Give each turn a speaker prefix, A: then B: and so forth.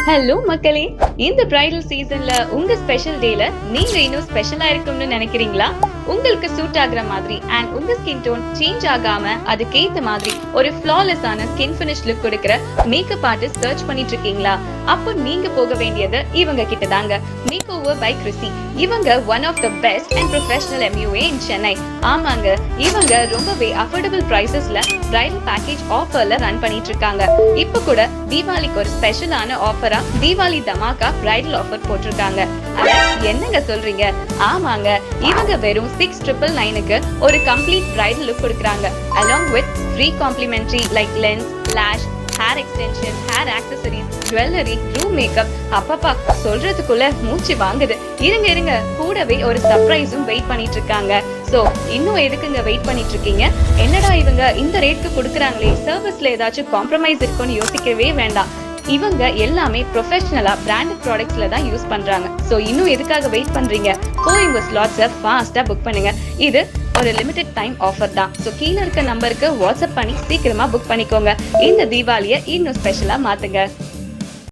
A: Hello மக்களே, இந்த bridal சீசன்ல உங்க ஸ்பெஷல் டேல நீங்க இன்னும் ஸ்பெஷலா இருக்கும்னு நினைக்கிறீங்களா? உங்களுக்கு சூட் ஆகுற மாதிரி அண்ட் உங்க ஸ்கின் டோன் சேஞ்ச் ஆகாம அதுக்கேத்த மாதிரி ஒரு ஃப்ளாலெஸ் ஆன ஸ்கின் ஃபினிஷ் லுக் கொடுக்கிற மேக்கப் ஆர்டிஸ்ட் சர்ச் பண்ணிட்டு இருக்கீங்களா? அப்போ நீங்க போக வேண்டியது இவங்க கிட்ட தாங்க. Makeover by Chrissy. இவங்க one of the best and professional MUA in Chennai. ஆமாங்க, இவங்க ரொம்பவே அஃபோர்டபுள் பிரைசஸ்ல பிரைடல் பேக்கேஜ் ஆஃபர்ல ரன் பண்ணிட்டு இருக்காங்க. இப்போ கூட தீபாவளிக்கு ஒரு ஸ்பெஷலான ஆஃபரா தீபாவளி தமாக்கா பிரைடல் ஆஃபர் போட்டிருக்காங்க. என்னங்க சொல்றீங்க? ஆமாங்க, இவங்க வெறும் 6,999க்கு ஒரு கம்ப்ளீட் பிரைடல் லுக் கொடுக்குறாங்க. along with free complimentary like lens, lash, hair extension, hair accessories, jewelry, room makeup. அப்பப்பா, சொல்றதுக்குள்ள மூச்சு வாங்குது. இருங்க, கூடவே ஒரு சர்ப்ரைஸும் வெயிட் பண்ணிட்டு இருக்காங்க. சோ இன்னும் எதுக்குங்க வெயிட் பண்ணிட்டு இருக்கீங்க? என்னடா இவங்க இந்த ரேட்க்கு கொடுக்குறாங்களே, சர்வீஸ்ல ஏதாச்சும் காம்ப்ரமைஸ் இருக்குன்னு யோசிக்கவே வேண்டாம். இவங்க எல்லாமே ப்ரொஃபஷனலா பிராண்டட் ப்ராடக்ட்ஸ்ல தான் யூஸ் பண்றாங்க. சோ இன்னும் எதுக்காக வெயிட் பண்றீங்க? போய் உங்க ஸ்லாட்ஸை ஃபாஸ்டா புக் பண்ணுங்க. இது ஒரு லிமிடெட் டைம் ஆஃபர் தான். சோ கீழ இருக்க நம்பருக்கு வாட்ஸ்அப் பண்ணி சீக்கிரமா புக் பண்ணிக்கோங்க. இந்த தீபாவளியை இன்னும் ஸ்பெஷலா மாத்துங்க.